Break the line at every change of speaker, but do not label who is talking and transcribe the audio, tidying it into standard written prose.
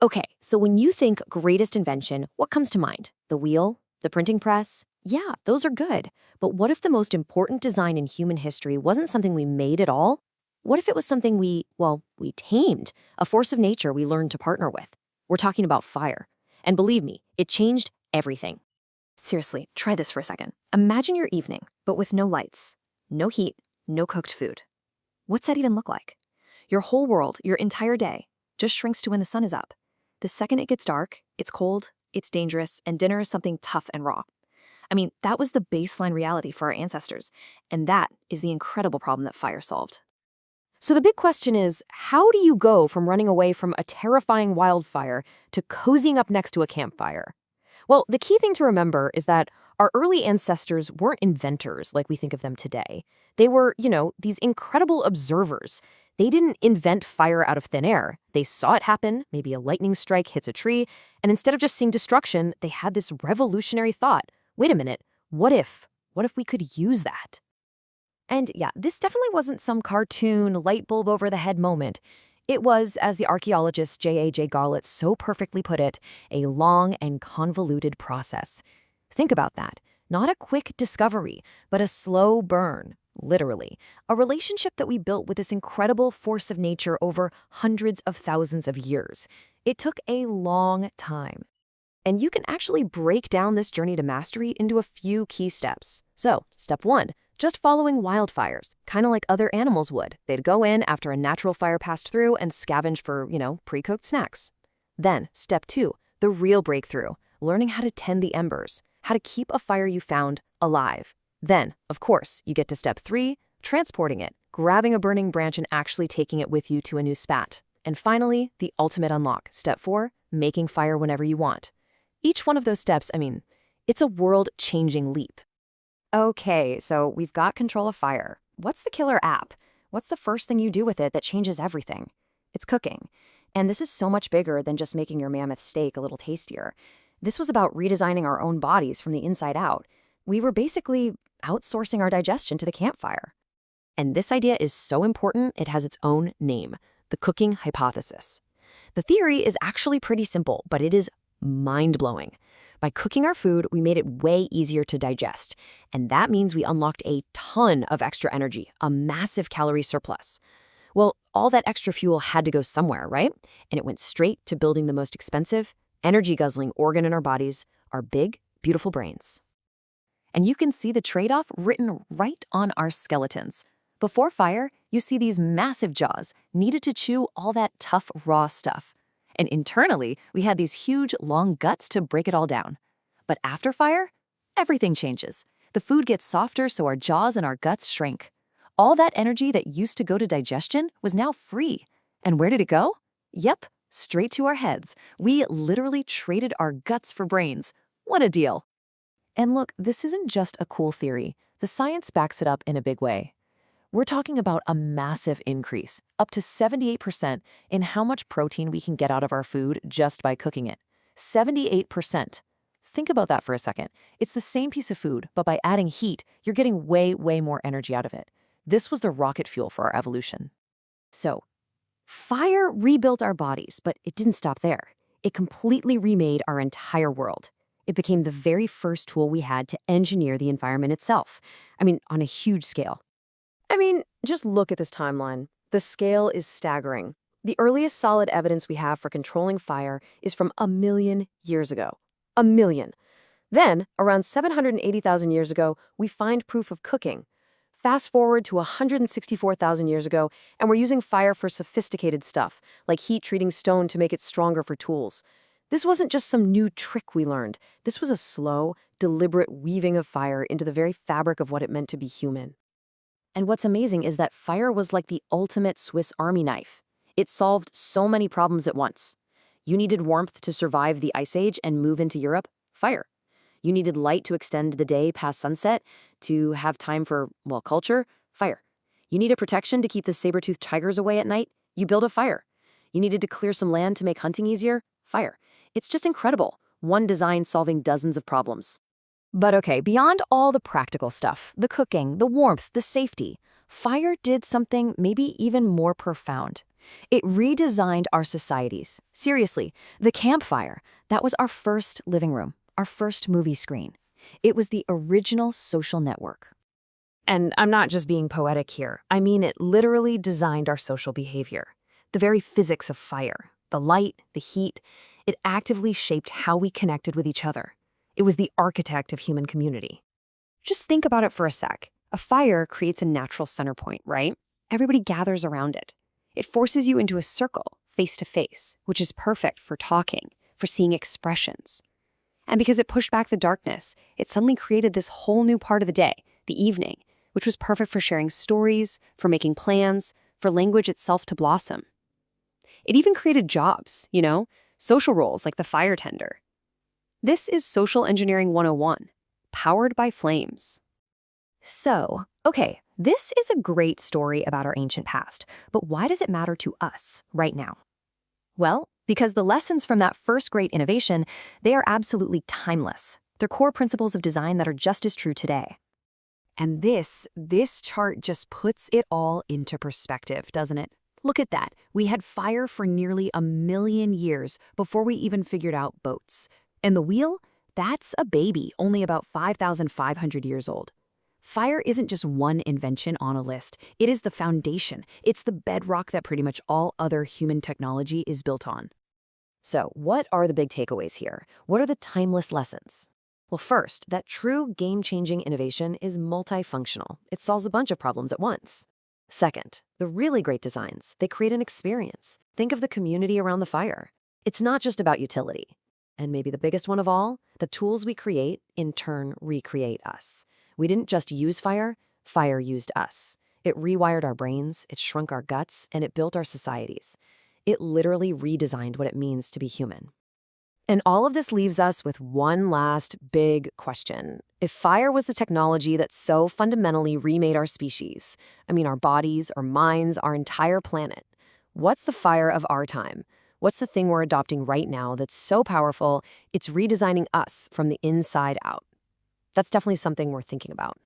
Okay, so when you think greatest invention, what comes to mind? The wheel? The printing press? Yeah, those are good. But what if the most important design in human history wasn't something we made at all? What if it was something we tamed, a force of nature we learned to partner with? We're talking about fire. And believe me, it changed everything. Seriously, try this for a second. Imagine your evening, but with no lights, no heat, no cooked food. What's that even look like? Your whole world, your entire day, just shrinks to when the sun is up. The second it gets dark, it's cold, it's dangerous, and dinner is something tough and raw. I mean, that was the baseline reality for our ancestors, and that is the incredible problem that fire solved. So the big question is, how do you go from running away from a terrifying wildfire to cozying up next to a campfire? Well, the key thing to remember is that our early ancestors weren't inventors like we think of them today. They were, these incredible observers. They didn't invent fire out of thin air. They saw it happen, maybe a lightning strike hits a tree, and instead of just seeing destruction, they had this revolutionary thought. Wait a minute, what if? What if we could use that? And yeah, this definitely wasn't some cartoon, light bulb over the head moment. It was, as the archaeologist J.A.J. Garlett so perfectly put it, a long and convoluted process. Think about that. Not a quick discovery, but a slow burn, literally. A relationship that we built with this incredible force of nature over hundreds of thousands of years. It took a long time. And you can actually break down this journey to mastery into a few key steps. So, step 1. Just following wildfires, kind of like other animals would. They'd go in after a natural fire passed through and scavenge for, pre-cooked snacks. Then, step 2, the real breakthrough, learning how to tend the embers, how to keep a fire you found alive. Then, of course, you get to step 3, transporting it, grabbing a burning branch and actually taking it with you to a new spat. And finally, the ultimate unlock, step 4, making fire whenever you want. Each one of those steps, it's a world-changing leap. Okay, so we've got control of fire. What's the killer app? What's the first thing you do with it that changes everything? It's cooking. And this is so much bigger than just making your mammoth steak a little tastier. This was about redesigning our own bodies from the inside out. We were basically outsourcing our digestion to the campfire. And this idea is so important, it has its own name, the cooking hypothesis. The theory is actually pretty simple, but it is mind-blowing. By cooking our food, we made it way easier to digest, and that means we unlocked a ton of extra energy, a massive calorie surplus. Well, all that extra fuel had to go somewhere, right? And it went straight to building the most expensive, energy-guzzling organ in our bodies, our big, beautiful brains. And you can see the trade-off written right on our skeletons. Before fire, you see these massive jaws needed to chew all that tough, raw stuff. And internally, we had these huge, long guts to break it all down. But after fire, everything changes. The food gets softer, so our jaws and our guts shrink. All that energy that used to go to digestion was now free. And where did it go? Yep, straight to our heads. We literally traded our guts for brains. What a deal. And look, this isn't just a cool theory. The science backs it up in a big way. We're talking about a massive increase, up to 78% in how much protein we can get out of our food just by cooking it. 78%. Think about that for a second. It's the same piece of food, but by adding heat, you're getting way, way more energy out of it. This was the rocket fuel for our evolution. So, fire rebuilt our bodies, but it didn't stop there. It completely remade our entire world. It became the very first tool we had to engineer the environment itself. On a huge scale. Just look at this timeline. The scale is staggering. The earliest solid evidence we have for controlling fire is from 1 million years ago. 1 million. Then, around 780,000 years ago, we find proof of cooking. Fast forward to 164,000 years ago, and we're using fire for sophisticated stuff, like heat treating stone to make it stronger for tools. This wasn't just some new trick we learned. This was a slow, deliberate weaving of fire into the very fabric of what it meant to be human. And what's amazing is that fire was like the ultimate Swiss Army knife. It solved so many problems at once. You needed warmth to survive the Ice Age and move into Europe? Fire. You needed light to extend the day past sunset, to have time for, culture? Fire. You needed protection to keep the saber-toothed tigers away at night? You build a fire. You needed to clear some land to make hunting easier? Fire. It's just incredible. One design solving dozens of problems. But okay, beyond all the practical stuff, the cooking, the warmth, the safety, fire did something maybe even more profound.
It redesigned our societies. Seriously, the campfire, that was our first living room, our first movie screen. It was the original social network.
And I'm not just being poetic here. I mean, it literally designed our social behavior. The very physics of fire, the light, the heat, it actively shaped how we connected with each other. It was the architect of human community.
Just think about it for a sec. A fire creates a natural center point, right? Everybody gathers around it. It forces you into a circle, face to face, which is perfect for talking, for seeing expressions. And because it pushed back the darkness, it suddenly created this whole new part of the day, the evening, which was perfect for sharing stories, for making plans, for language itself to blossom. It even created jobs, social roles like the fire tender. This is Social Engineering 101, powered by flames. So, okay, this is a great story about our ancient past, but why does it matter to us right now? Well, because the lessons from that first great innovation, they are absolutely timeless. They're core principles of design that are just as true today.
And this chart just puts it all into perspective, doesn't it? Look at that. We had fire for nearly 1,000,000 years before we even figured out boats. And the wheel? That's a baby, only about 5,500 years old. Fire isn't just one invention on a list. It is the foundation. It's the bedrock that pretty much all other human technology is built on.
So, what are the big takeaways here? What are the timeless lessons? Well, first, that true game-changing innovation is multifunctional. It solves a bunch of problems at once. Second, the really great designs, they create an experience. Think of the community around the fire. It's not just about utility. And maybe the biggest one of all, the tools we create, in turn, recreate us. We didn't just use fire, fire used us. It rewired our brains, it shrunk our guts, and it built our societies. It literally redesigned what it means to be human. And all of this leaves us with one last big question. If fire was the technology that so fundamentally remade our species, our bodies, our minds, our entire planet, what's the fire of our time? What's the thing we're adopting right now that's so powerful, it's redesigning us from the inside out? That's definitely something we're thinking about.